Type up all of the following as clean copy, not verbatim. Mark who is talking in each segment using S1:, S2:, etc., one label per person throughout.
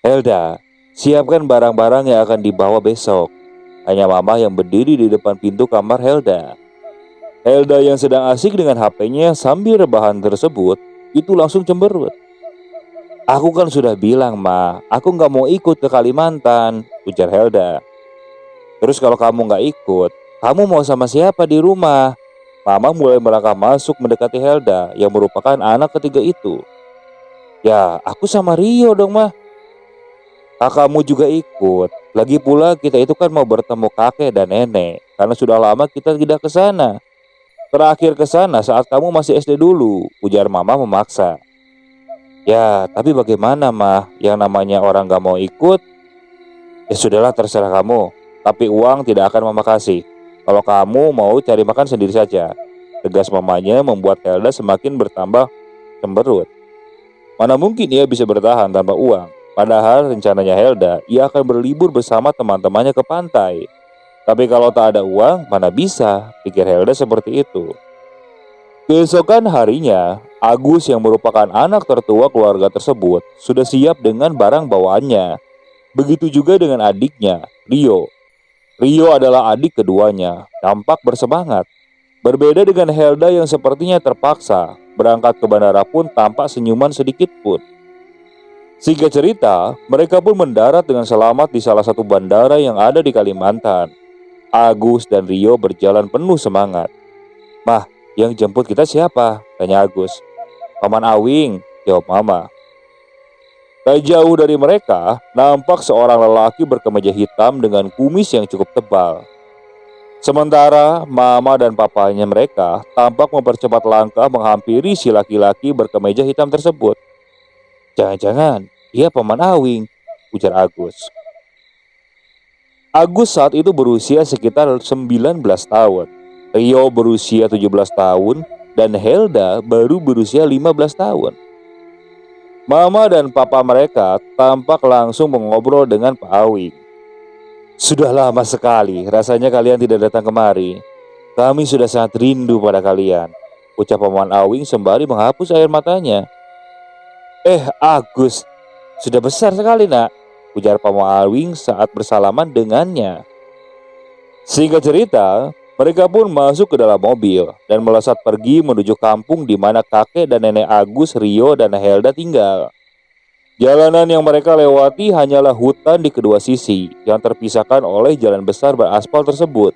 S1: Helda, siapkan barang-barang yang akan dibawa besok. Hanya Mama yang berdiri di depan pintu kamar Helda. Helda yang sedang asik dengan HP-nya sambil rebahan tersebut, itu langsung cemberut. Aku kan sudah bilang, Ma, aku nggak mau ikut ke Kalimantan, ujar Helda. Terus kalau kamu nggak ikut, kamu mau sama siapa di rumah? Mama mulai melangkah masuk mendekati Helda yang merupakan anak ketiga itu. Ya, aku sama Rio dong, Ma. Kakakmu juga ikut. Lagi pula kita itu kan mau bertemu kakek dan nenek, karena sudah lama kita tidak ke sana. Terakhir ke sana saat kamu masih SD dulu, ujar Mama memaksa. Ya, tapi bagaimana, Mah? Yang namanya orang gak mau ikut, ya sudahlah terserah kamu. Tapi uang tidak akan Mama kasih. Kalau kamu mau cari makan sendiri saja. Tegas mamanya membuat Helda semakin bertambah cemberut. Mana mungkin ia bisa bertahan tanpa uang. Padahal rencananya Helda, ia akan berlibur bersama teman-temannya ke pantai. Tapi kalau tak ada uang, mana bisa, pikir Helda seperti itu. Keesokan harinya, Agus yang merupakan anak tertua keluarga tersebut sudah siap dengan barang bawaannya. Begitu juga dengan adiknya, Rio. Rio adalah adik keduanya, tampak bersemangat. Berbeda dengan Helda yang sepertinya terpaksa, berangkat ke bandara pun tampak senyuman sedikit pun. Singkat cerita, mereka pun mendarat dengan selamat di salah satu bandara yang ada di Kalimantan. Agus dan Rio berjalan penuh semangat. Mah, yang jemput kita siapa? Tanya Agus. Paman Awing, jawab Mama. Tak jauh dari mereka, nampak seorang lelaki berkemeja hitam dengan kumis yang cukup tebal. Sementara Mama dan papanya mereka tampak mempercepat langkah menghampiri si laki-laki berkemeja hitam tersebut. Jangan-jangan dia Paman Awing, ujar Agus. Agus saat itu berusia sekitar 19 tahun. Rio berusia 17 tahun dan Helda baru berusia 15 tahun. Mama dan papa mereka tampak langsung mengobrol dengan Pak Awing. Sudah lama sekali rasanya kalian tidak datang kemari. Kami sudah sangat rindu pada kalian, ucap Paman Awing sembari menghapus air matanya. Agus, sudah besar sekali nak, ujar Paman Awing saat bersalaman dengannya. Singkat cerita, mereka pun masuk ke dalam mobil dan melesat pergi menuju kampung di mana kakek dan nenek Agus, Rio, dan Helda tinggal. Jalanan yang mereka lewati hanyalah hutan di kedua sisi yang terpisahkan oleh jalan besar beraspal tersebut.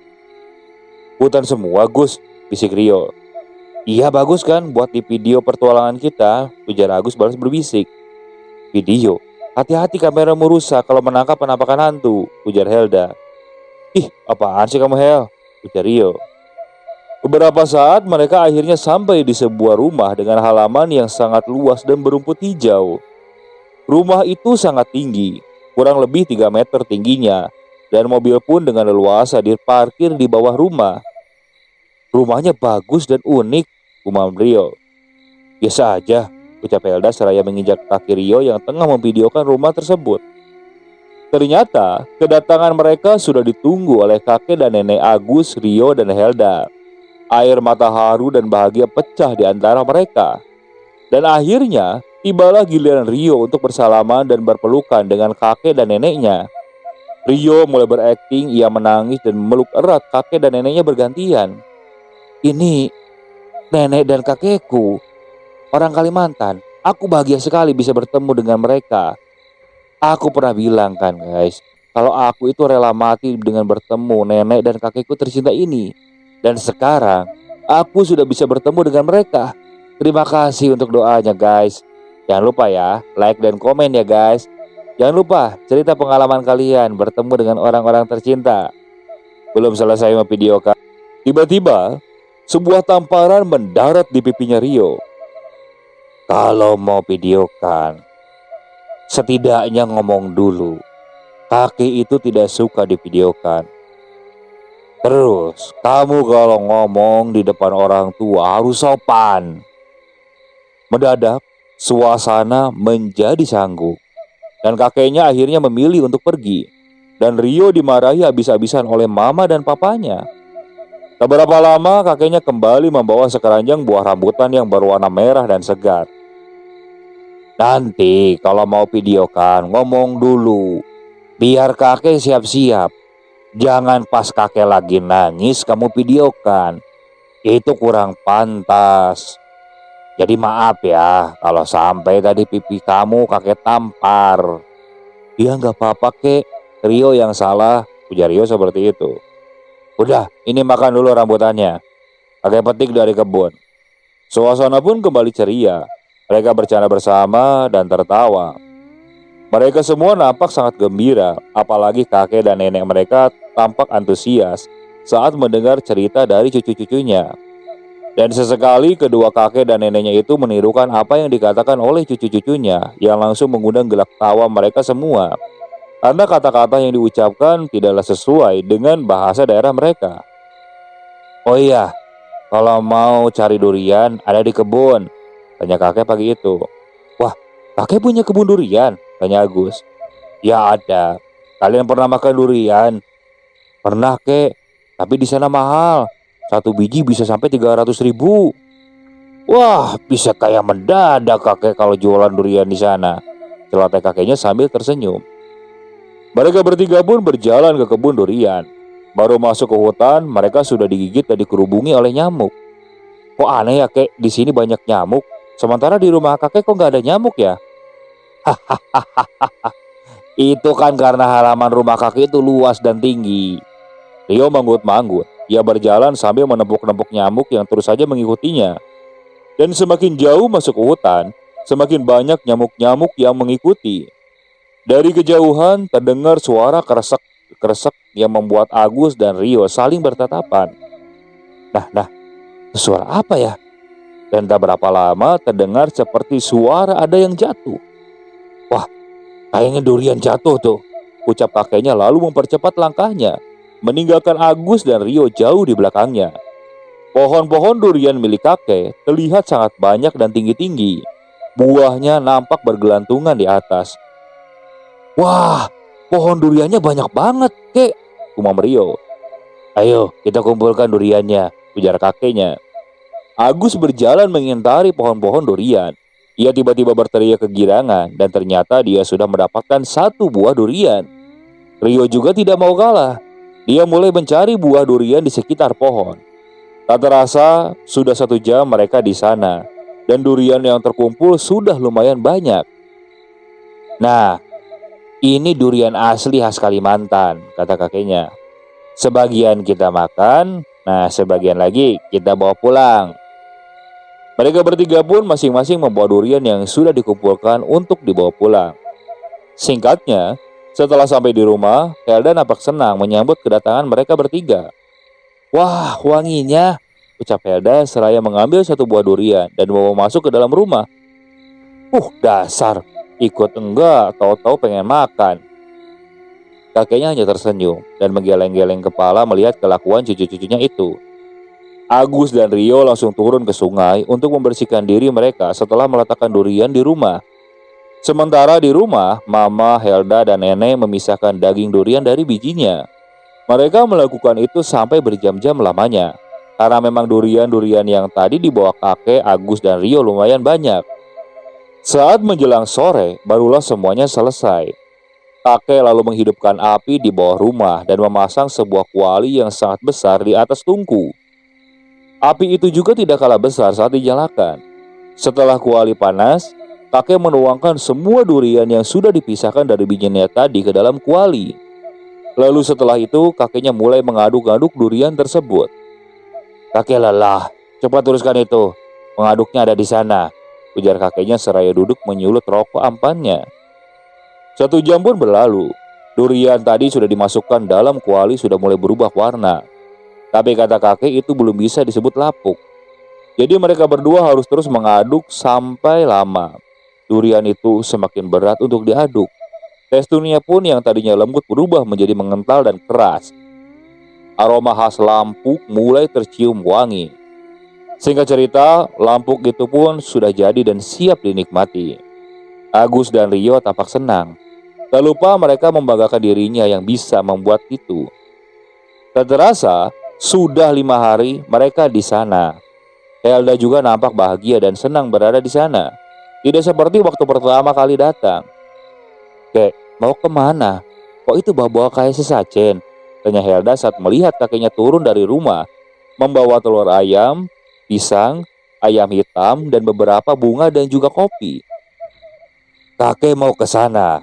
S1: Hutan semua, Gus, bisik Rio. Iya bagus kan buat di video pertualangan kita, ujar Agus balas berbisik. Video? Hati-hati kameramu rusak kalau menangkap penampakan hantu, ujar Helda. Ih, apaan sih kamu Hel? Ujar Rio. Beberapa saat mereka akhirnya sampai di sebuah rumah dengan halaman yang sangat luas dan berumput hijau. Rumah itu sangat tinggi, kurang lebih 3 meter tingginya, dan mobil pun dengan leluasa diparkir di bawah rumah. Rumahnya bagus dan unik, gumam Rio. Biasa aja, ucap Helda seraya menginjak kaki Rio yang tengah memvideokan rumah tersebut. Ternyata kedatangan mereka sudah ditunggu oleh kakek dan nenek Agus, Rio, dan Helda. Air mata haru dan bahagia pecah di antara mereka. Dan akhirnya tibalah giliran Rio untuk bersalaman dan berpelukan dengan kakek dan neneknya. Rio mulai berakting, ia menangis dan memeluk erat kakek dan neneknya bergantian. Ini nenek dan kakekku, orang Kalimantan. Aku bahagia sekali bisa bertemu dengan mereka. Aku pernah bilang kan guys, kalau aku itu rela mati dengan bertemu nenek dan kakekku tercinta ini. Dan sekarang aku sudah bisa bertemu dengan mereka. Terima kasih untuk doanya guys. Jangan lupa ya, like dan komen ya guys. Jangan lupa cerita pengalaman kalian bertemu dengan orang-orang tercinta. Belum selesai memvideokan, tiba-tiba sebuah tamparan mendarat di pipinya Rio. Kalau mau videokan, setidaknya ngomong dulu. Kaki itu tidak suka divideokan. Terus, kamu kalau ngomong di depan orang tua harus sopan. Mendadak, suasana menjadi canggung. Dan kakeknya akhirnya memilih untuk pergi. Dan Rio dimarahi habis-habisan oleh mama dan papanya. Tak berapa lama kakeknya kembali membawa sekeranjang buah rambutan yang berwarna merah dan segar. Nanti kalau mau videokan ngomong dulu, biar kakek siap-siap. Jangan pas kakek lagi nangis kamu videokan, itu kurang pantas. Jadi maaf ya kalau sampai tadi pipi kamu kakek tampar. Ya nggak apa-apa kek, Rio yang salah, ujar Rio seperti itu. Udah, ini makan dulu rambutannya. Kakek petik dari kebun. Suasana pun kembali ceria. Mereka bercanda bersama dan tertawa. Mereka semua nampak sangat gembira, apalagi kakek dan nenek mereka tampak antusias saat mendengar cerita dari cucu-cucunya. Dan sesekali kedua kakek dan neneknya itu menirukan apa yang dikatakan oleh cucu-cucunya yang langsung mengundang gelak tawa mereka semua. Karena kata-kata yang diucapkan tidaklah sesuai dengan bahasa daerah mereka. Oh iya, kalau mau cari durian ada di kebun, tanya kakek pagi itu. Wah, kakek punya kebun durian? Tanya Agus. Ya ada. Kalian pernah makan durian? Pernah kek, tapi di sana mahal. Satu biji bisa sampai 300.000. Wah, bisa kayak mendadak kakek kalau jualan durian di sana. Celoteh kakeknya sambil tersenyum. Mereka bertiga pun berjalan ke kebun durian. Baru masuk ke hutan, mereka sudah digigit dan dikerubungi oleh nyamuk. Kok aneh ya kek, di sini banyak nyamuk. Sementara di rumah kakek kok nggak ada nyamuk ya? Itu kan karena halaman rumah kakek itu luas dan tinggi. Rio manggut-manggut. Ia berjalan sambil menepuk-nepuk nyamuk yang terus saja mengikutinya. Dan semakin jauh masuk ke hutan, semakin banyak nyamuk-nyamuk yang mengikuti. Dari kejauhan terdengar suara kresek-kresek yang membuat Agus dan Rio saling bertatapan. Nah, suara apa ya? Dan tak berapa lama terdengar seperti suara ada yang jatuh. Wah, kayaknya durian jatuh tuh, ucap kakeknya lalu mempercepat langkahnya, meninggalkan Agus dan Rio jauh di belakangnya. Pohon-pohon durian milik kakek terlihat sangat banyak dan tinggi-tinggi. Buahnya nampak bergelantungan di atas. Wah, pohon duriannya banyak banget, kek, umam Rio. Ayo, kita kumpulkan duriannya, ujar kakeknya. Agus berjalan mengintari pohon-pohon durian. Ia tiba-tiba berteriak kegirangan dan ternyata dia sudah mendapatkan satu buah durian. Rio juga tidak mau kalah. Dia mulai mencari buah durian di sekitar pohon. Tak terasa sudah 1 jam mereka di sana dan durian yang terkumpul sudah lumayan banyak. Nah, ini durian asli khas Kalimantan, kata kakeknya. Sebagian kita makan, nah sebagian lagi kita bawa pulang. Mereka bertiga pun masing-masing membawa durian yang sudah dikumpulkan untuk dibawa pulang. Singkatnya, setelah sampai di rumah, Helda nampak senang menyambut kedatangan mereka bertiga. Wah, wanginya, ucap Helda seraya mengambil satu buah durian dan bawa masuk ke dalam rumah. Dasar, ikut enggak, tahu-tahu pengen makan. Kakeknya hanya tersenyum dan menggeleng-geleng kepala melihat kelakuan cucu-cucunya itu. Agus dan Rio langsung turun ke sungai untuk membersihkan diri mereka setelah meletakkan durian di rumah. Sementara di rumah, Mama, Helda, dan Nenek memisahkan daging durian dari bijinya. Mereka melakukan itu sampai berjam-jam lamanya, karena memang durian-durian yang tadi dibawa kakek, Agus, dan Rio lumayan banyak. Saat menjelang sore, barulah semuanya selesai. Kakek lalu menghidupkan api di bawah rumah dan memasang sebuah kuali yang sangat besar di atas tungku. Api itu juga tidak kalah besar saat dinyalakan. Setelah kuali panas, kakek menuangkan semua durian yang sudah dipisahkan dari bijinya tadi ke dalam kuali. Lalu setelah itu kakeknya mulai mengaduk-aduk durian tersebut. Kakek lelah, cepat teruskan itu. Mengaduknya ada di sana, ujar kakeknya seraya duduk menyulut rokok ampannya. 1 jam pun berlalu. Durian tadi sudah dimasukkan dalam kuali sudah mulai berubah warna. Tapi kata kakek itu belum bisa disebut lapuk. Jadi mereka berdua harus terus mengaduk sampai lama. Durian itu semakin berat untuk diaduk. Teksturnya pun yang tadinya lembut berubah menjadi mengental dan keras. Aroma khas lampuk mulai tercium wangi. Singkat cerita, lampuk itu pun sudah jadi dan siap dinikmati. Agus dan Rio tampak senang. Tak lupa mereka membanggakan dirinya yang bisa membuat itu. Tak terasa, sudah 5 hari mereka di sana. Helda juga nampak bahagia dan senang berada di sana. Tidak seperti waktu pertama kali datang. Kek, mau kemana? Kok itu bawa-bawa kayak sesajen? Tanya Helda saat melihat kakeknya turun dari rumah, membawa telur ayam, pisang, ayam hitam, dan beberapa bunga dan juga kopi. Kakek mau ke sana.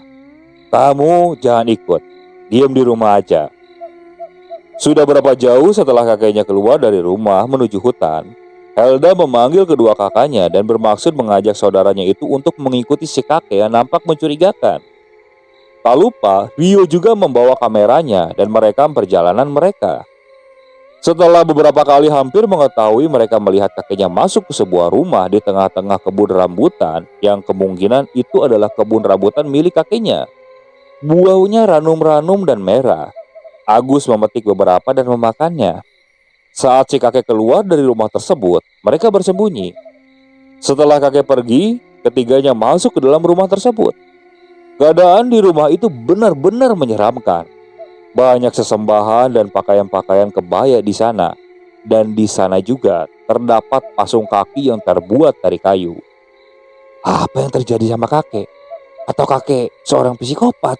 S1: Kamu jangan ikut. Diam di rumah aja. Sudah berapa jauh setelah kakeknya keluar dari rumah menuju hutan, Helda memanggil kedua kakaknya dan bermaksud mengajak saudaranya itu untuk mengikuti si kakek yang nampak mencurigakan. Tak lupa, Rio juga membawa kameranya dan merekam perjalanan mereka. Setelah beberapa kali hampir mengetahui mereka melihat kakeknya masuk ke sebuah rumah di tengah-tengah kebun rambutan yang kemungkinan itu adalah kebun rambutan milik kakeknya. Buahnya ranum-ranum dan merah. Agus memetik beberapa dan memakannya. Saat si kakek keluar dari rumah tersebut, mereka bersembunyi. Setelah kakek pergi, ketiganya masuk ke dalam rumah tersebut. Keadaan di rumah itu benar-benar menyeramkan. Banyak sesembahan dan pakaian-pakaian kebaya di sana. Dan di sana juga terdapat pasung kaki yang terbuat dari kayu. Apa yang terjadi sama kakek? Atau kakek seorang psikopat?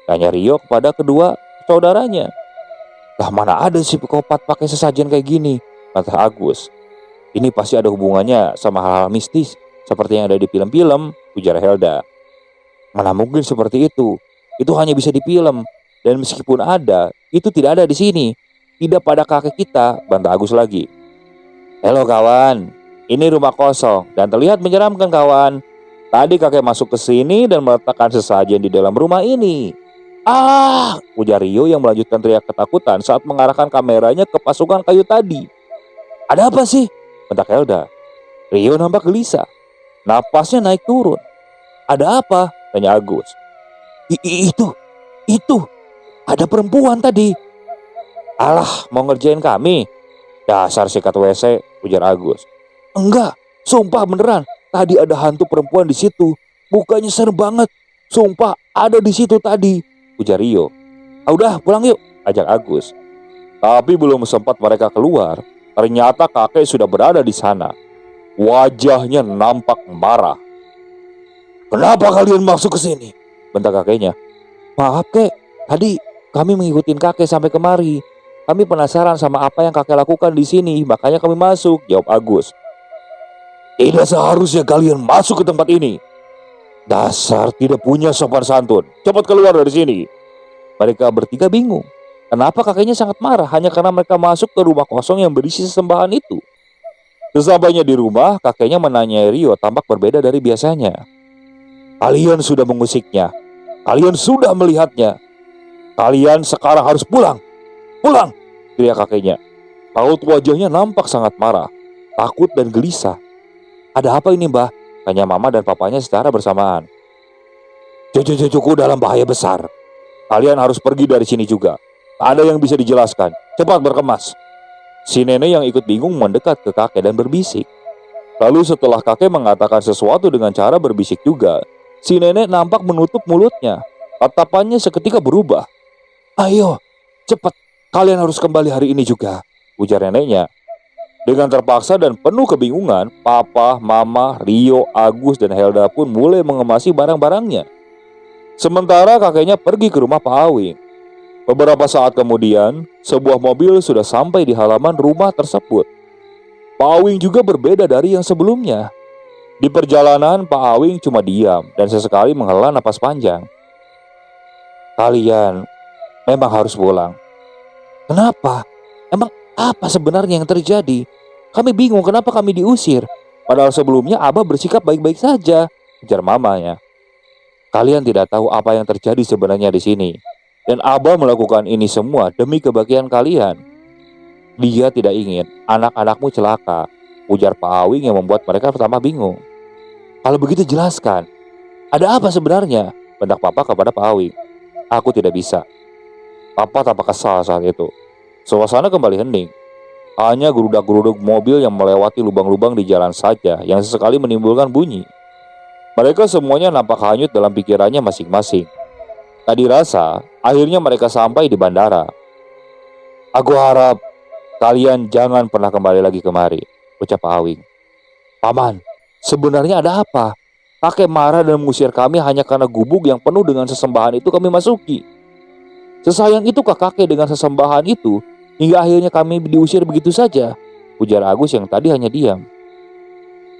S1: Tanya Rio kepada kedua saudaranya. Lah mana ada si psikopat pakai sesajen kayak gini, kata Agus. Ini pasti ada hubungannya sama hal-hal mistis seperti yang ada di film-film, ujar Helda. Mana mungkin seperti itu? Itu hanya bisa di film. Dan meskipun ada, itu tidak ada di sini. Tidak pada kakek kita, bantah Agus lagi. Halo kawan, ini rumah kosong dan terlihat menyeramkan kawan. Tadi kakek masuk ke sini dan meletakkan sesajen di dalam rumah ini. Ah, ujar Rio yang melanjutkan teriak ketakutan saat mengarahkan kameranya ke pasungan kayu tadi. Ada apa sih? Bentak Helda. Rio nampak gelisah. Napasnya naik turun. Ada apa? Tanya Agus. Itu. Ada perempuan tadi. Alah, mau ngerjain kami? Dasar sikat WC, ujar Agus. Enggak, sumpah beneran. Tadi ada hantu perempuan di situ. Mukanya serem banget. Sumpah ada di situ tadi, ujar Rio. Udah pulang yuk, ajak Agus. Tapi belum sempat mereka keluar, ternyata kakek sudah berada di sana. Wajahnya nampak marah. Kenapa kalian masuk ke sini? Bentak kakeknya. Maaf kek, tadi kami mengikuti kakek sampai kemari. Kami penasaran sama apa yang kakek lakukan di sini, makanya kami masuk, jawab Agus. Tidak seharusnya kalian masuk ke tempat ini. Dasar tidak punya sopan santun. Cepat keluar dari sini. Mereka bertiga bingung. Kenapa kakeknya sangat marah hanya karena mereka masuk ke rumah kosong yang berisi sesembahan itu. Sesampainya di rumah, kakeknya menanyai Rio tampak berbeda dari biasanya. Kalian sudah mengusiknya. Kalian sudah melihatnya. Kalian sekarang harus pulang. Pulang, teriak kakeknya. Raut wajahnya nampak sangat marah, takut dan gelisah. Ada apa ini mbah? Tanya mama dan papanya secara bersamaan. Cucu-cucuku dalam bahaya besar. Kalian harus pergi dari sini juga. Tak ada yang bisa dijelaskan. Cepat berkemas. Si nenek yang ikut bingung mendekat ke kakek dan berbisik. Lalu setelah kakek mengatakan sesuatu dengan cara berbisik juga, si nenek nampak menutup mulutnya. Tatapannya seketika berubah. Ayo, cepat. Kalian harus kembali hari ini juga, ujar neneknya. Dengan terpaksa dan penuh kebingungan, Papa, Mama, Rio, Agus, dan Helda pun mulai mengemasi barang-barangnya. Sementara kakeknya pergi ke rumah Pak Awing. Beberapa saat kemudian, sebuah mobil sudah sampai di halaman rumah tersebut. Pak Awing juga berbeda dari yang sebelumnya. Di perjalanan, Pak Awing cuma diam dan sesekali menghela napas panjang. Kalian memang harus pulang. Kenapa? Emang apa sebenarnya yang terjadi? Kami bingung kenapa kami diusir. Padahal sebelumnya Abah bersikap baik-baik saja, ujar mamanya. Kalian tidak tahu apa yang terjadi sebenarnya di sini. Dan Abah melakukan ini semua demi kebahagiaan kalian. Dia tidak ingin anak-anakmu celaka, ujar Pak Awing yang membuat mereka pertama bingung. Kalau begitu jelaskan. Ada apa sebenarnya? Bentak Papa kepada Pak Awing. Aku tidak bisa. Papa tampak kesal saat itu. Suasana kembali hening. Hanya gerudak-geruduk mobil yang melewati lubang-lubang di jalan saja yang sesekali menimbulkan bunyi. Mereka semuanya nampak hanyut dalam pikirannya masing-masing. Tak dirasa, akhirnya mereka sampai di bandara. Aku harap kalian jangan pernah kembali lagi kemari, ucap Pak Awing. Paman, sebenarnya ada apa? Kakek marah dan mengusir kami hanya karena gubuk yang penuh dengan sesembahan itu kami masuki. Sesayang itukah kakek dengan sesembahan itu hingga akhirnya kami diusir begitu saja? Ujar Agus yang tadi hanya diam.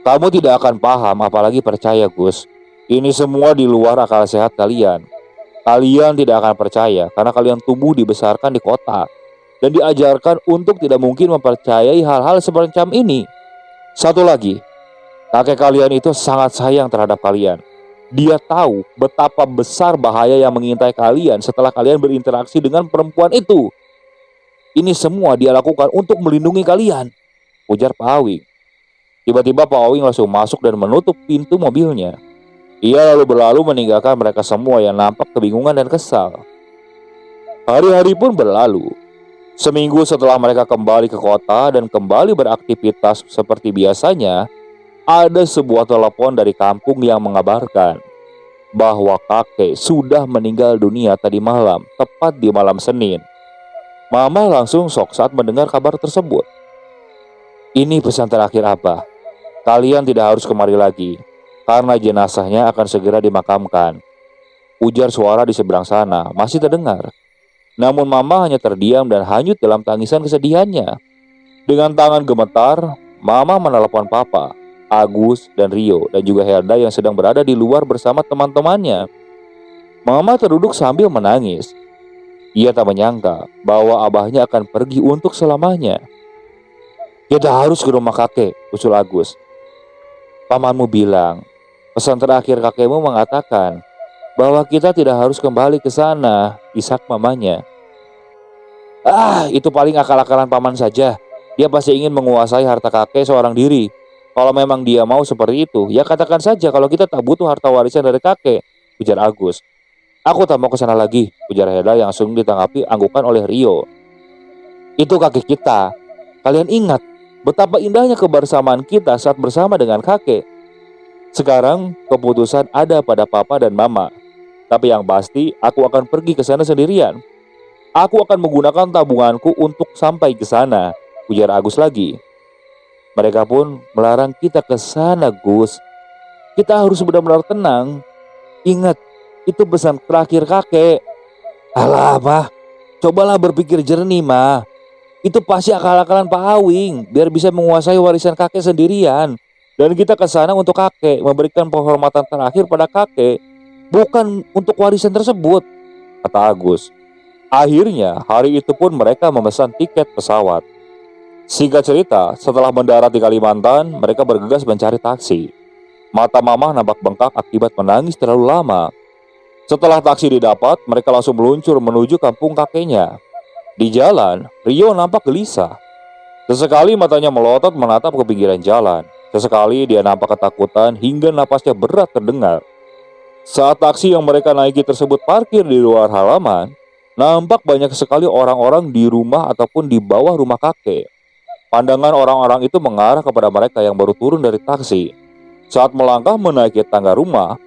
S1: Kamu tidak akan paham apalagi percaya, Gus. Ini semua di luar akal sehat kalian. Kalian tidak akan percaya karena kalian tumbuh dibesarkan di kota dan diajarkan untuk tidak mungkin mempercayai hal-hal semacam ini. Satu lagi, kakek kalian itu sangat sayang terhadap kalian. Dia tahu betapa besar bahaya yang mengintai kalian setelah kalian berinteraksi dengan perempuan itu. Ini semua dia lakukan untuk melindungi kalian, ujar Pak Awing. Tiba-tiba Pak Awing langsung masuk dan menutup pintu mobilnya. Ia lalu berlalu meninggalkan mereka semua yang nampak kebingungan dan kesal. Hari-hari pun berlalu. Seminggu setelah mereka kembali ke kota dan kembali beraktivitas seperti biasanya, ada sebuah telepon dari kampung yang mengabarkan bahwa kakek sudah meninggal dunia tadi malam, tepat di malam Senin. Mama langsung shock saat mendengar kabar tersebut. Ini pesan terakhir Abah. Kalian tidak harus kemari lagi, karena jenazahnya akan segera dimakamkan. Ujar suara di seberang sana masih terdengar. Namun Mama hanya terdiam dan hanyut dalam tangisan kesedihannya. Dengan tangan gemetar, Mama menelepon Papa, Agus, dan Rio, dan juga Helda yang sedang berada di luar bersama teman-temannya. Mama terduduk sambil menangis. Ia tak menyangka bahwa abahnya akan pergi untuk selamanya. Kita harus ke rumah kakek, usul Agus. Pamanmu bilang, pesan terakhir kakekmu mengatakan bahwa kita tidak harus kembali ke sana, isak mamanya. Itu paling akal-akalan paman saja. Dia pasti ingin menguasai harta kakek seorang diri. Kalau memang dia mau seperti itu, ya katakan saja kalau kita tak butuh harta warisan dari kakek, ujar Agus. Aku tak mau ke sana lagi, ujar Heda yang langsung ditanggapi anggukan oleh Rio. Itu kakek kita. Kalian ingat betapa indahnya kebersamaan kita saat bersama dengan kakek. Sekarang keputusan ada pada Papa dan Mama. Tapi yang pasti aku akan pergi ke sana sendirian. Aku akan menggunakan tabunganku untuk sampai ke sana, ujar Agus lagi. Mereka pun melarang kita ke sana, Gus. Kita harus benar-benar tenang. Ingat, itu pesan terakhir kakek. Alah, Mah. Cobalah berpikir jernih, Mah. Itu pasti akal-akalan Pak Awing biar bisa menguasai warisan kakek sendirian. Dan kita ke sana untuk kakek, memberikan penghormatan terakhir pada kakek, bukan untuk warisan tersebut, kata Agus. Akhirnya, hari itu pun mereka memesan tiket pesawat. Singkat cerita, setelah mendarat di Kalimantan, mereka bergegas mencari taksi. Mata Mama nampak bengkak akibat menangis terlalu lama. Setelah taksi didapat, mereka langsung meluncur menuju kampung kakeknya. Di jalan, Rio nampak gelisah. Sesekali matanya melotot menatap ke pinggiran jalan. Sesekali dia nampak ketakutan hingga napasnya berat terdengar. Saat taksi yang mereka naiki tersebut parkir di luar halaman, nampak banyak sekali orang-orang di rumah ataupun di bawah rumah kakek. Pandangan orang-orang itu mengarah kepada mereka yang baru turun dari taksi. Saat melangkah menaiki tangga rumah,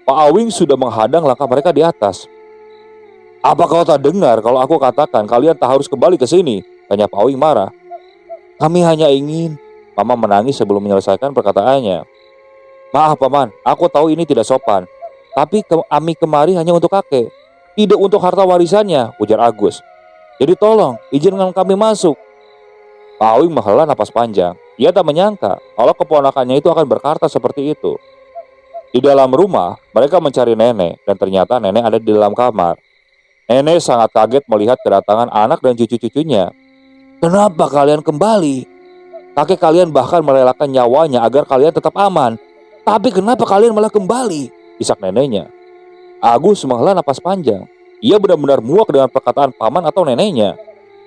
S1: Pak Awing sudah menghadang langkah mereka di atas. Apa kau tak dengar kalau aku katakan kalian tak harus kembali ke sini? Tanya Pak Awing marah. Kami hanya ingin. Mama menangis sebelum menyelesaikan perkataannya. Maaf Paman, aku tahu ini tidak sopan. Tapi kami kemari hanya untuk kakek, tidak untuk harta warisannya, ujar Agus. Jadi tolong, izinkan kami masuk. Pak Awing menghela napas panjang. Ia tak menyangka kalau keponakannya itu akan berkata seperti itu. Di dalam rumah, mereka mencari nenek dan ternyata nenek ada di dalam kamar. Nenek sangat kaget melihat kedatangan anak dan cucu-cucunya. Kenapa kalian kembali? Kakek kalian bahkan merelakan nyawanya agar kalian tetap aman. Tapi kenapa kalian malah kembali? Isak neneknya. Agus menghela napas panjang. Ia benar-benar muak dengan perkataan paman atau neneknya.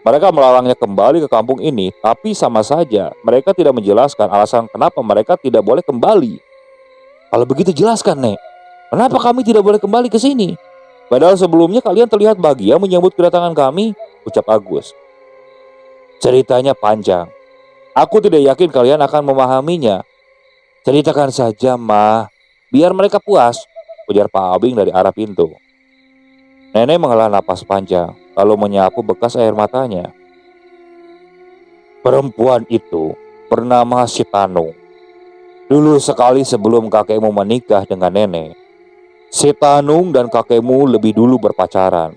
S1: Mereka melarangnya kembali ke kampung ini, tapi sama saja mereka tidak menjelaskan alasan kenapa mereka tidak boleh kembali. Kalau begitu jelaskan, Nek. Kenapa kami tidak boleh kembali ke sini? Padahal sebelumnya kalian terlihat bahagia menyambut kedatangan kami, ucap Agus. Ceritanya panjang. Aku tidak yakin kalian akan memahaminya. Ceritakan saja, Ma. Biar mereka puas, ujar Pak Awing dari arah pintu. Nenek menghela napas panjang, lalu menyapu bekas air matanya. Perempuan itu bernama Sitanung. Dulu sekali sebelum kakekmu menikah dengan nenek, si Tanung dan kakekmu lebih dulu berpacaran.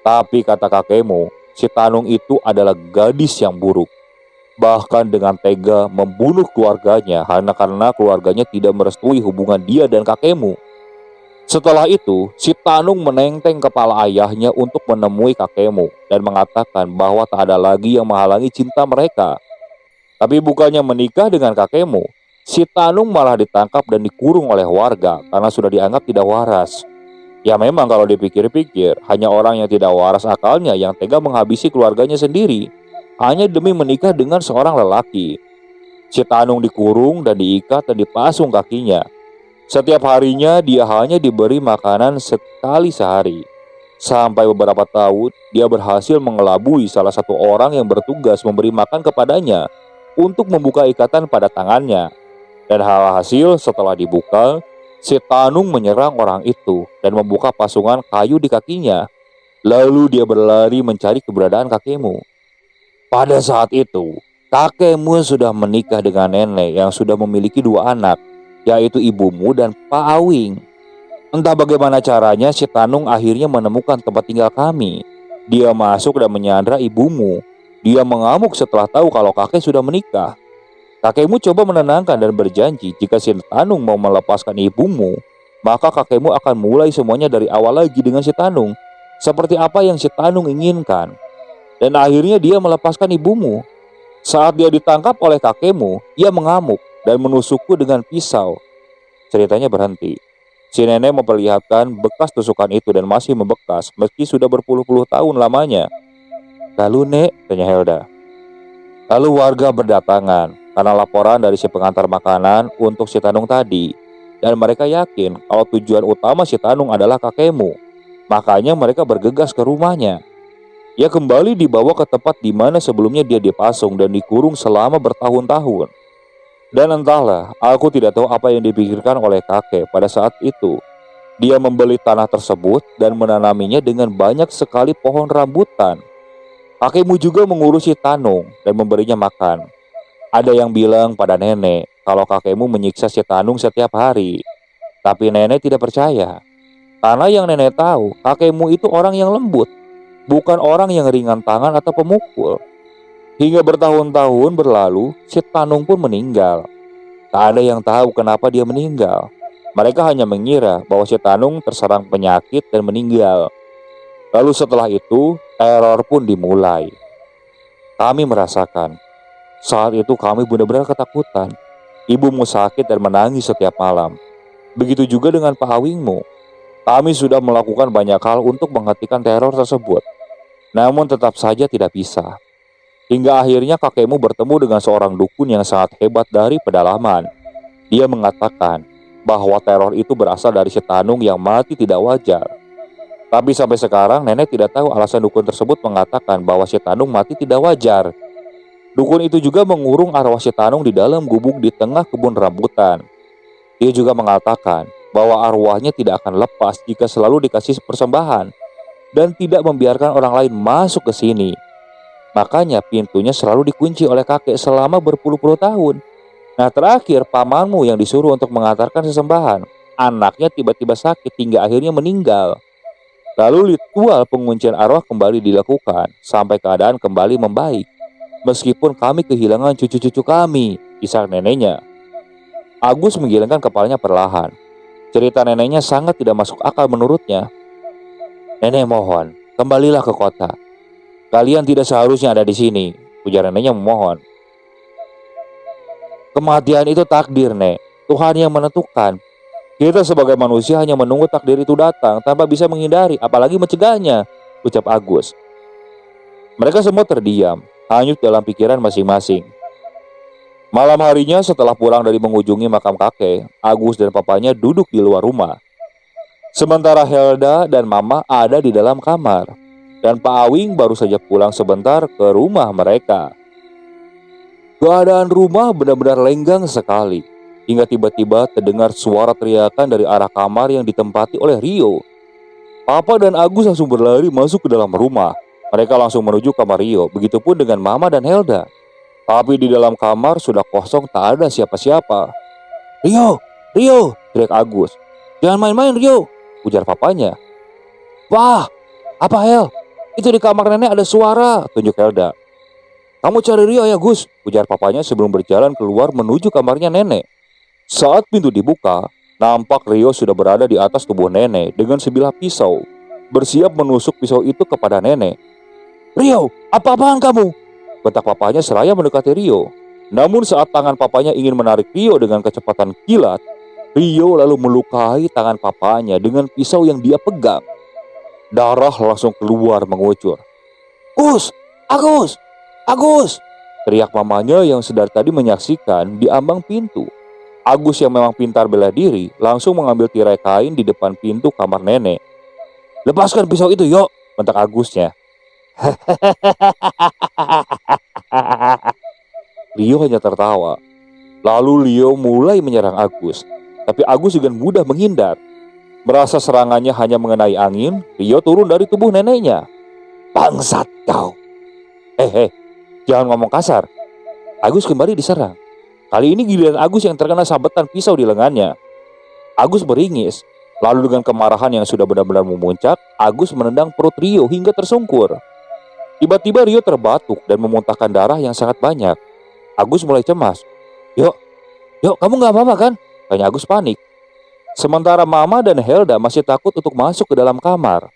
S1: Tapi kata kakekmu, si Tanung itu adalah gadis yang buruk. Bahkan dengan tega membunuh keluarganya hanya karena keluarganya tidak merestui hubungan dia dan kakekmu. Setelah itu, si Tanung menenteng kepala ayahnya untuk menemui kakekmu dan mengatakan bahwa tak ada lagi yang menghalangi cinta mereka. Tapi bukannya menikah dengan kakekmu, si Tanung malah ditangkap dan dikurung oleh warga karena sudah dianggap tidak waras. Ya memang kalau dipikir-pikir, hanya orang yang tidak waras akalnya yang tega menghabisi keluarganya sendiri hanya demi menikah dengan seorang lelaki. Si Tanung dikurung dan diikat dan dipasung kakinya. Setiap harinya dia hanya diberi makanan sekali sehari. Sampai beberapa tahun dia berhasil mengelabui salah satu orang yang bertugas memberi makan kepadanya untuk membuka ikatan pada tangannya. Dan hasil setelah dibuka, si Tanung menyerang orang itu dan membuka pasungan kayu di kakinya. Lalu dia berlari mencari keberadaan kakekmu. Pada saat itu, kakekmu sudah menikah dengan nenek yang sudah memiliki dua anak, yaitu ibumu dan Pak Awing. Entah bagaimana caranya si Tanung akhirnya menemukan tempat tinggal kami. Dia masuk dan menyandra ibumu. Dia mengamuk setelah tahu kalau kakek sudah menikah. Kakekmu coba menenangkan dan berjanji jika si Tanung mau melepaskan ibumu, maka kakekmu akan mulai semuanya dari awal lagi dengan si Tanung, seperti apa yang si Tanung inginkan. Dan akhirnya dia melepaskan ibumu. Saat dia ditangkap oleh kakekmu, ia mengamuk dan menusukku dengan pisau. Ceritanya berhenti. Si nenek memperlihatkan bekas tusukan itu dan masih membekas meski sudah berpuluh-puluh tahun lamanya. Lalu Nek, tanya Helda. Lalu warga berdatangan karena laporan dari si pengantar makanan untuk si Tanung tadi. Dan mereka yakin kalau tujuan utama si Tanung adalah kakekmu. Makanya mereka bergegas ke rumahnya. Ia kembali dibawa ke tempat di mana sebelumnya dia dipasung dan dikurung selama bertahun-tahun. Dan entahlah, aku tidak tahu apa yang dipikirkan oleh kakek pada saat itu. Dia membeli tanah tersebut dan menanaminya dengan banyak sekali pohon rambutan. Kakekmu juga mengurusi Tanung dan memberinya makan. Ada yang bilang pada nenek kalau kakekmu menyiksa si Tanung setiap hari. Tapi nenek tidak percaya. Karena yang nenek tahu, kakekmu itu orang yang lembut, bukan orang yang ringan tangan atau pemukul. Hingga bertahun-tahun berlalu, si Tanung pun meninggal. Tak ada yang tahu kenapa dia meninggal. Mereka hanya mengira bahwa si Tanung terserang penyakit dan meninggal. Lalu setelah itu, teror pun dimulai. Kami merasakan. Saat itu kami benar-benar ketakutan. Ibumu sakit dan menangis setiap malam. Begitu juga dengan Pak Awingmu. Kami sudah melakukan banyak hal untuk menghentikan teror tersebut. Namun tetap saja tidak bisa. Hingga akhirnya kakekmu bertemu dengan seorang dukun yang sangat hebat dari pedalaman. Dia mengatakan bahwa teror itu berasal dari si Tanung yang mati tidak wajar. Tapi sampai sekarang nenek tidak tahu alasan dukun tersebut mengatakan bahwa si Tanung mati tidak wajar. Dukun itu juga mengurung arwah si Tanung di dalam gubuk di tengah kebun rambutan. Dia juga mengatakan bahwa arwahnya tidak akan lepas jika selalu dikasih persembahan dan tidak membiarkan orang lain masuk ke sini. Makanya pintunya selalu dikunci oleh kakek selama berpuluh-puluh tahun. Nah terakhir pamanmu yang disuruh untuk mengantarkan sesembahan, anaknya tiba-tiba sakit hingga akhirnya meninggal. Lalu ritual penguncian arwah kembali dilakukan sampai keadaan kembali membaik. Meskipun kami kehilangan cucu-cucu kami, kisah neneknya. Agus menggelengkan kepalanya perlahan. Cerita neneknya sangat tidak masuk akal menurutnya. Nenek mohon, kembalilah ke kota. Kalian tidak seharusnya ada di sini, ujar neneknya memohon. Kematian itu takdir, Nek. Tuhan yang menentukan. Kita sebagai manusia hanya menunggu takdir itu datang tanpa bisa menghindari, apalagi mencegahnya, ucap Agus. Mereka semua terdiam, hanyut dalam pikiran masing-masing. Malam harinya setelah pulang dari mengunjungi makam kakek, Agus dan papanya duduk di luar rumah. Sementara Helda dan Mama ada di dalam kamar. Dan Pak Awing baru saja pulang sebentar ke rumah mereka. Keadaan rumah benar-benar lenggang sekali. Hingga tiba-tiba terdengar suara teriakan dari arah kamar yang ditempati oleh Rio. Papa dan Agus langsung berlari masuk ke dalam rumah. Mereka langsung menuju kamar Rio, begitupun dengan Mama dan Helda. Tapi di dalam kamar sudah kosong, tak ada siapa-siapa. "Rio, Rio!" teriak Agus. "Jangan main-main, Rio!" ujar papanya. "Wah, apa Hel? Itu di kamar nenek ada suara," tunjuk Helda. "Kamu cari Rio ya, Gus," ujar papanya sebelum berjalan keluar menuju kamarnya nenek. Saat pintu dibuka, nampak Rio sudah berada di atas tubuh nenek dengan sebilah pisau, bersiap menusuk pisau itu kepada nenek. "Rio, apa-apaan kamu?" bentak papanya seraya mendekati Rio. Namun saat tangan papanya ingin menarik Rio dengan kecepatan kilat, Rio lalu melukai tangan papanya dengan pisau yang dia pegang. Darah langsung keluar mengucur. "Gus! Agus! Agus!" teriak mamanya yang sedari tadi menyaksikan di ambang pintu. Agus yang memang pintar bela diri langsung mengambil tirai kain di depan pintu kamar nenek. "Lepaskan pisau itu, yuk!" bentak Agusnya. Rio hanya tertawa. Lalu Rio mulai menyerang Agus, tapi Agus dengan mudah menghindar. Merasa serangannya hanya mengenai angin, Rio turun dari tubuh neneknya. "Bangsat kau!" Jangan ngomong kasar." Agus kembali diserang. Kali ini giliran Agus yang terkena sabetan pisau di lengannya. Agus beringis. Lalu dengan kemarahan yang sudah benar-benar memuncak, Agus menendang perut Rio hingga tersungkur. Tiba-tiba Rio terbatuk dan memuntahkan darah yang sangat banyak. Agus mulai cemas. Yuk, kamu gak apa-apa kan?" tanya Agus panik. Sementara Mama dan Helda masih takut untuk masuk ke dalam kamar.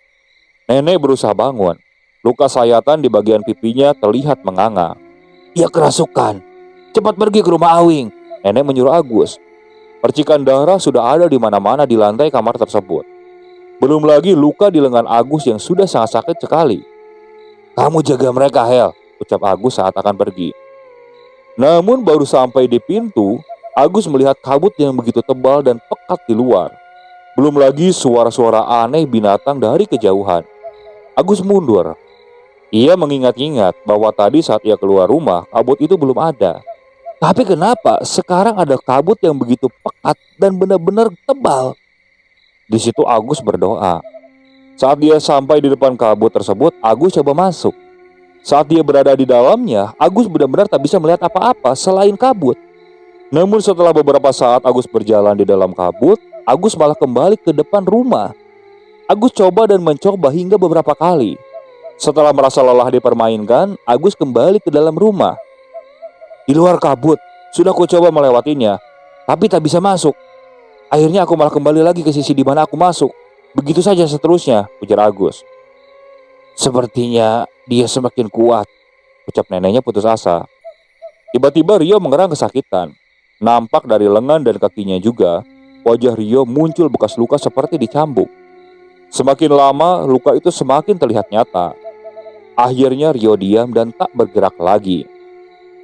S1: Nenek berusaha bangun. Luka sayatan di bagian pipinya terlihat menganga. "Dia kerasukan. Cepat pergi ke rumah Awing," nenek menyuruh Agus. Percikan darah sudah ada di mana-mana di lantai kamar tersebut. Belum lagi luka di lengan Agus yang sudah sangat sakit sekali. "Kamu jaga mereka, Hel," ucap Agus saat akan pergi. Namun baru sampai di pintu, Agus melihat kabut yang begitu tebal dan pekat di luar. Belum lagi suara-suara aneh binatang dari kejauhan. Agus mundur. Ia mengingat-ingat bahwa tadi saat ia keluar rumah, kabut itu belum ada. Tapi kenapa sekarang ada kabut yang begitu pekat dan benar-benar tebal? Di situ Agus berdoa. Saat dia sampai di depan kabut tersebut, Agus coba masuk. Saat dia berada di dalamnya, Agus benar-benar tak bisa melihat apa-apa selain kabut. Namun setelah beberapa saat Agus berjalan di dalam kabut, Agus malah kembali ke depan rumah. Agus coba dan mencoba hingga beberapa kali. Setelah merasa lelah dipermainkan, Agus kembali ke dalam rumah. Di luar kabut, sudah ku coba melewatinya, tapi tak bisa masuk. Akhirnya aku malah kembali lagi ke sisi di mana aku masuk. Begitu saja seterusnya, ujar Agus. Sepertinya dia semakin kuat, ucap neneknya putus asa. Tiba-tiba Rio mengerang kesakitan. Nampak dari lengan dan kakinya juga, wajah Rio muncul bekas luka seperti dicambuk. Semakin lama, luka itu semakin terlihat nyata. Akhirnya Rio diam dan tak bergerak lagi.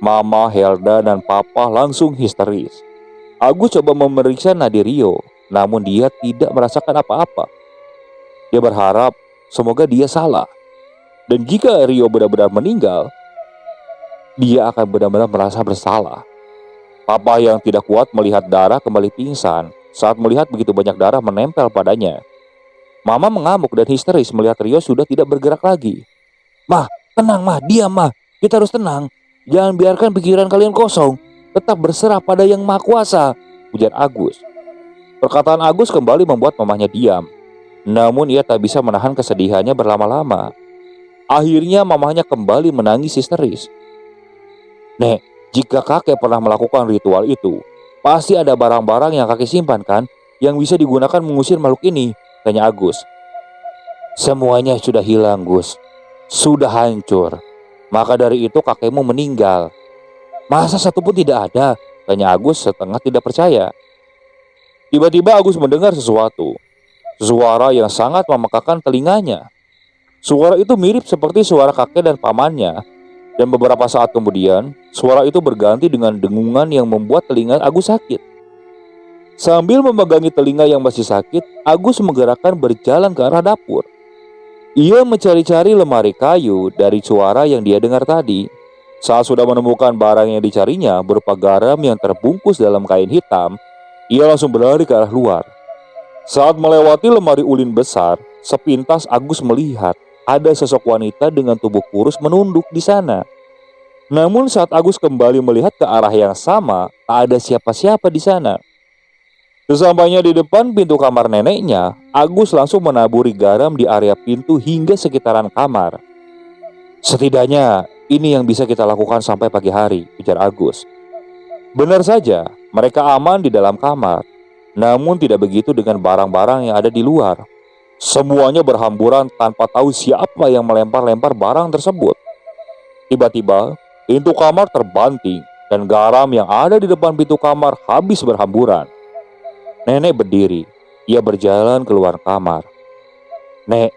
S1: Mama, Helda, dan Papa langsung histeris. Agus coba memeriksa nadi Rio, namun dia tidak merasakan apa-apa. Dia berharap semoga dia salah. Dan jika Rio benar-benar meninggal, dia akan benar-benar merasa bersalah. Papa yang tidak kuat melihat darah kembali pingsan saat melihat begitu banyak darah menempel padanya. Mama mengamuk dan histeris melihat Rio sudah tidak bergerak lagi. "Mah, tenang mah, diam mah, kita harus tenang. Jangan biarkan pikiran kalian kosong. Tetap berserah pada Yang Maha Kuasa," ujar Agus. Perkataan Agus kembali membuat mamanya diam. Namun ia tak bisa menahan kesedihannya berlama-lama. Akhirnya mamanya kembali menangis histeris. "Nek, jika kakek pernah melakukan ritual itu, pasti ada barang-barang yang kakek simpan kan, yang bisa digunakan mengusir makhluk ini," tanya Agus. "Semuanya sudah hilang, Gus. Sudah hancur. Maka dari itu kakekmu meninggal." "Masa satu pun tidak ada?" tanya Agus setengah tidak percaya. Tiba-tiba Agus mendengar sesuatu. Suara yang sangat memekakan telinganya. Suara itu mirip seperti suara kakek dan pamannya. Dan beberapa saat kemudian, suara itu berganti dengan dengungan yang membuat telinga Agus sakit. Sambil memegangi telinga yang masih sakit, Agus menggerakkan berjalan ke arah dapur. Ia mencari-cari lemari kayu dari suara yang dia dengar tadi. Saat sudah menemukan barang yang dicarinya berupa garam yang terbungkus dalam kain hitam, ia langsung berlari ke arah luar. Saat melewati lemari ulin besar, sepintas Agus melihat ada sosok wanita dengan tubuh kurus menunduk di sana. Namun saat Agus kembali melihat ke arah yang sama, tak ada siapa-siapa di sana. Sesampainya di depan pintu kamar neneknya, Agus langsung menaburi garam di area pintu hingga sekitaran kamar. "Setidaknya ini yang bisa kita lakukan sampai pagi hari," ujar Agus. Benar saja, mereka aman di dalam kamar. Namun tidak begitu dengan barang-barang yang ada di luar. Semuanya berhamburan tanpa tahu siapa yang melempar-lempar barang tersebut. Tiba-tiba, pintu kamar terbanting dan garam yang ada di depan pintu kamar habis berhamburan. Nenek berdiri. Ia berjalan keluar kamar. "Nek,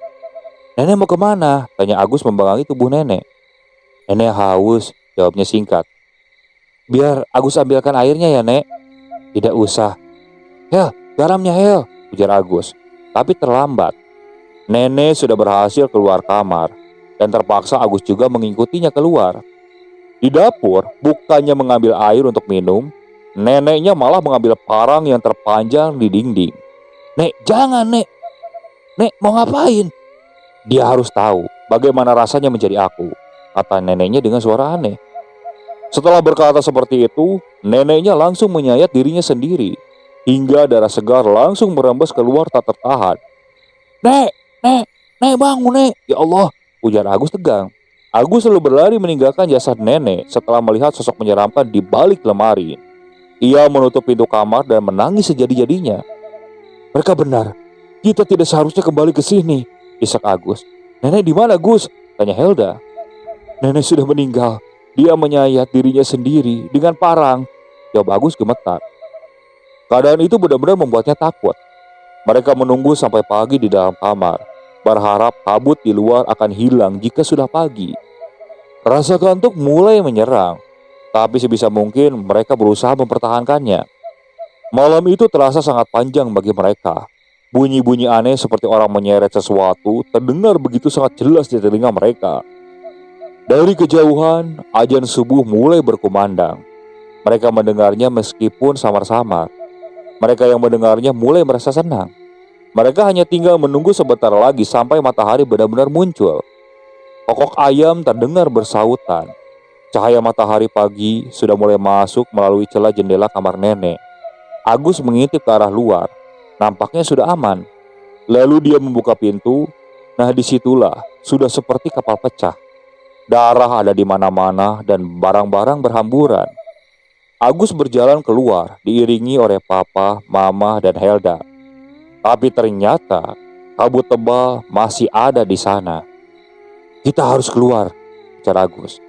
S1: nenek mau kemana?" tanya Agus membangungi tubuh nenek. "Nenek haus," jawabnya singkat. "Biar Agus ambilkan airnya ya, Nek." "Tidak usah." "Hel, garamnya Hel," ujar Agus. Tapi terlambat. Nenek sudah berhasil keluar kamar dan terpaksa Agus juga mengikutinya keluar. Di dapur, bukannya mengambil air untuk minum, neneknya malah mengambil parang yang terpanjang di dinding. "Nek, jangan, Nek. Nek, mau ngapain?" "Dia harus tahu bagaimana rasanya menjadi aku," kata neneknya dengan suara aneh. Setelah berkata seperti itu, neneknya langsung menyayat dirinya sendiri, hingga darah segar langsung merembes keluar tak tertahan. "Nek, Nek, Nek bangun, Nek. Ya Allah," ujar Agus tegang. Agus selalu berlari meninggalkan jasad nenek setelah melihat sosok menyeramkan di balik lemari. Ia menutup pintu kamar dan menangis sejadi-jadinya. "Mereka benar. Kita tidak seharusnya kembali ke sini," isak Agus. "Nenek di mana, Gus?" tanya Helda. "Nenek sudah meninggal. Dia menyayat dirinya sendiri dengan parang," jawab Agus gemetar. Keadaan itu benar-benar membuatnya takut. Mereka menunggu sampai pagi di dalam kamar, berharap kabut di luar akan hilang jika sudah pagi. Rasa kantuk mulai menyerang, tapi sebisa mungkin mereka berusaha mempertahankannya. Malam itu terasa sangat panjang bagi mereka. Bunyi-bunyi aneh seperti orang menyeret sesuatu terdengar begitu sangat jelas di telinga mereka. Dari kejauhan, azan subuh mulai berkumandang. Mereka mendengarnya meskipun samar-samar. Mereka yang mendengarnya mulai merasa senang. Mereka hanya tinggal menunggu sebentar lagi sampai matahari benar-benar muncul. Kokok ayam terdengar bersautan. Cahaya matahari pagi sudah mulai masuk melalui celah jendela kamar nenek. Agus mengintip ke arah luar. Nampaknya sudah aman. Lalu dia membuka pintu. Nah, disitulah sudah seperti kapal pecah. Darah ada di mana-mana dan barang-barang berhamburan. Agus berjalan keluar diiringi oleh Papa, Mama, dan Helda. Tapi ternyata kabut tebal masih ada di sana. "Kita harus keluar," ujar Agus.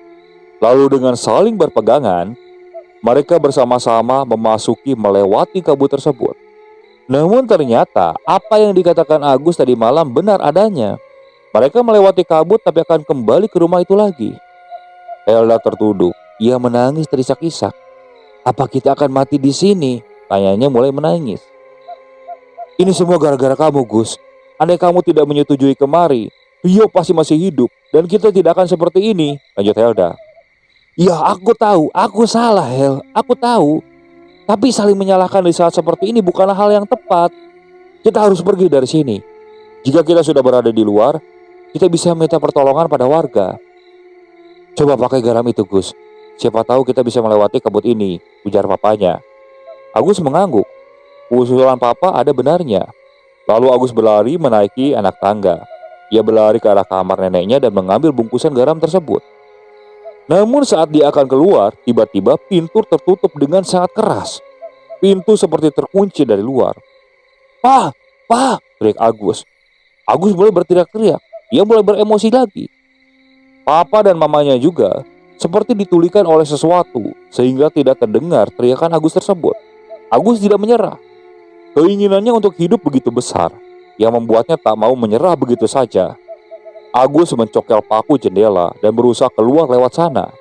S1: Lalu dengan saling berpegangan, mereka bersama-sama melewati kabut tersebut. Namun ternyata apa yang dikatakan Agus tadi malam benar adanya. Mereka melewati kabut tapi akan kembali ke rumah itu lagi. Helda tertunduk. Ia menangis terisak-isak. "Apa kita akan mati di sini?" tanyanya mulai menangis. "Ini semua gara-gara kamu, Gus. Andai kamu tidak menyetujui kemari, Rio pasti masih hidup dan kita tidak akan seperti ini," lanjut Helda. "Ya, aku tahu, aku salah, Hel. Aku tahu. Tapi saling menyalahkan di saat seperti ini bukanlah hal yang tepat. Kita harus pergi dari sini. Jika kita sudah berada di luar, kita bisa minta pertolongan pada warga." "Coba pakai garam itu, Gus. Siapa tahu kita bisa melewati kabut ini," ujar papanya. Agus mengangguk. Usulan papa ada benarnya. Lalu Agus berlari menaiki anak tangga. Ia berlari ke arah kamar neneknya dan mengambil bungkusan garam tersebut. Namun saat dia akan keluar, tiba-tiba pintu tertutup dengan sangat keras. Pintu seperti terkunci dari luar. "Pa, Pa!" teriak Agus. Agus mulai berteriak-teriak. Ia mulai beremosi lagi. Papa dan mamanya juga seperti ditulikan oleh sesuatu sehingga tidak terdengar teriakan Agus tersebut. Agus tidak menyerah. Keinginannya untuk hidup begitu besar yang membuatnya tak mau menyerah begitu saja. Agus mencongkel paku jendela dan berusaah keluar lewat sana.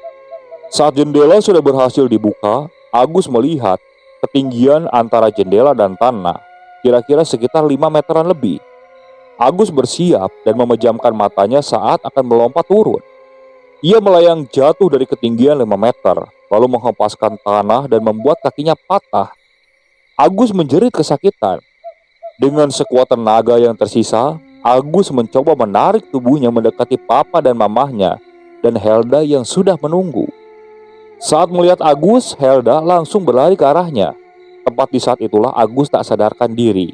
S1: Saat jendela sudah berhasil dibuka, Agus melihat ketinggian antara jendela dan tanah kira-kira sekitar 5 meteran lebih. Agus bersiap dan memejamkan matanya saat akan melompat turun. Ia melayang jatuh dari ketinggian 5 meter, lalu menghempaskan tanah dan membuat kakinya patah. Agus menjerit kesakitan. Dengan sekuat tenaga yang tersisa, Agus mencoba menarik tubuhnya mendekati papa dan mamahnya dan Helda yang sudah menunggu. Saat melihat Agus, Helda langsung berlari ke arahnya. Tepat di saat itulah Agus tak sadarkan diri.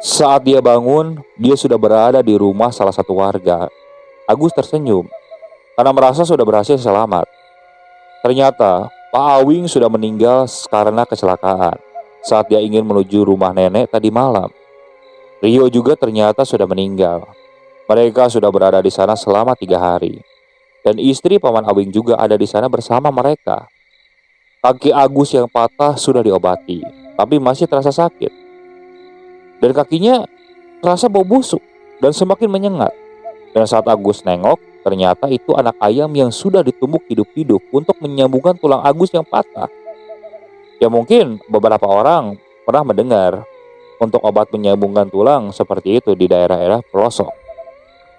S1: Saat dia bangun, dia sudah berada di rumah salah satu warga. Agus tersenyum karena merasa sudah berhasil selamat. Ternyata Pak Awing sudah meninggal karena kecelakaan saat dia ingin menuju rumah nenek tadi malam. Rio juga ternyata sudah meninggal. Mereka sudah berada di sana selama 3 hari. Dan istri Paman Awing juga ada di sana bersama mereka. Kaki Agus yang patah sudah diobati, tapi masih terasa sakit. Dan kakinya terasa bau busuk dan semakin menyengat. Dan saat Agus nengok, ternyata itu anak ayam yang sudah ditumbuk hidup-hidup untuk menyambungkan tulang Agus yang patah. Ya mungkin beberapa orang pernah mendengar untuk obat menyambungkan tulang seperti itu di daerah-daerah pelosok.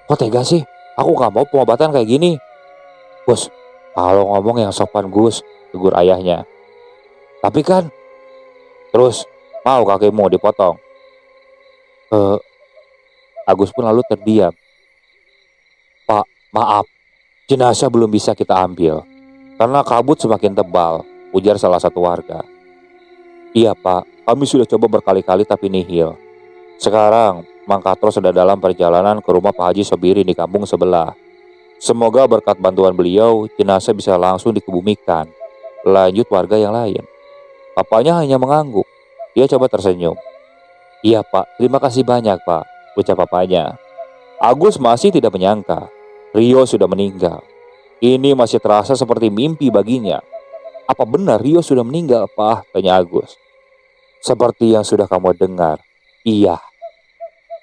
S1: Kok tega sih? Aku gak mau pengobatan kayak gini. Gus, kalau ngomong yang sopan Gus, tegur ayahnya. Tapi kan, terus mau kakimu dipotong? Agus pun lalu terdiam. Pak, maaf, jenazah belum bisa kita ambil karena kabut semakin tebal, ujar salah satu warga. Iya Pak, kami sudah coba berkali-kali tapi nihil. Sekarang, Mang Katro sudah dalam perjalanan ke rumah Pak Haji Sobirin di kampung sebelah. Semoga berkat bantuan beliau, jenazah bisa langsung dikebumikan. Lanjut warga yang lain. Papanya hanya mengangguk. Dia coba tersenyum. Iya Pak, terima kasih banyak Pak, ucap papanya. Agus masih tidak menyangka Rio sudah meninggal. Ini masih terasa seperti mimpi baginya. Apa benar Rio sudah meninggal, Pak? Tanya Agus. Seperti yang sudah kamu dengar. Iya.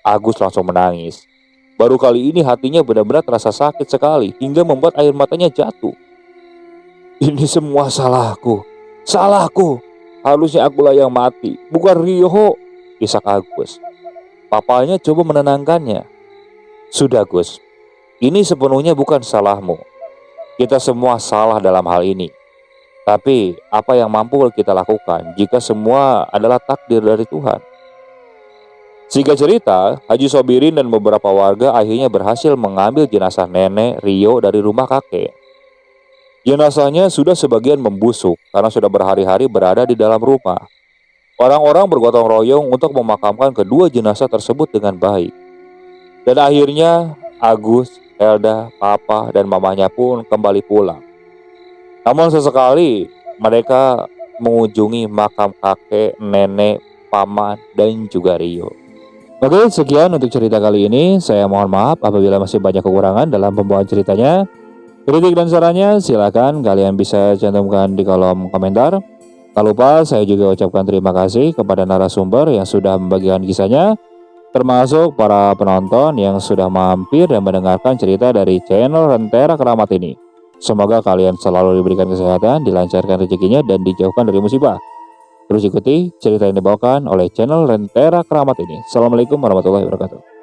S1: Agus langsung menangis. Baru kali ini hatinya benar-benar terasa sakit sekali hingga membuat air matanya jatuh. Ini semua salahku. Salahku. Harusnya akulah yang mati, bukan Rio, isak Agus. Papanya coba menenangkannya. Sudah Gus, ini sepenuhnya bukan salahmu. Kita semua salah dalam hal ini. Tapi apa yang mampu kita lakukan jika semua adalah takdir dari Tuhan? Singkat cerita, Haji Sobirin dan beberapa warga akhirnya berhasil mengambil jenazah nenek Rio dari rumah kakek. Jenazahnya sudah sebagian membusuk karena sudah berhari-hari berada di dalam rumah. Orang-orang bergotong royong untuk memakamkan kedua jenazah tersebut dengan baik. Dan akhirnya Agus, Elda, Papa, dan mamanya pun kembali pulang. Namun sesekali mereka mengunjungi makam kakek, nenek, paman, dan juga Rio. Oke, sekian untuk cerita kali ini. Saya mohon maaf apabila masih banyak kekurangan dalam pembawaan ceritanya. Kritik dan sarannya silakan kalian bisa cantumkan di kolom komentar. Tak lupa saya juga ucapkan terima kasih kepada narasumber yang sudah membagikan kisahnya, termasuk para penonton yang sudah mampir dan mendengarkan cerita dari channel Rentera Keramat ini. Semoga kalian selalu diberikan kesehatan, dilancarkan rezekinya, dan dijauhkan dari musibah. Terus ikuti cerita yang dibawakan oleh channel Rentera Keramat ini. Assalamualaikum warahmatullahi wabarakatuh.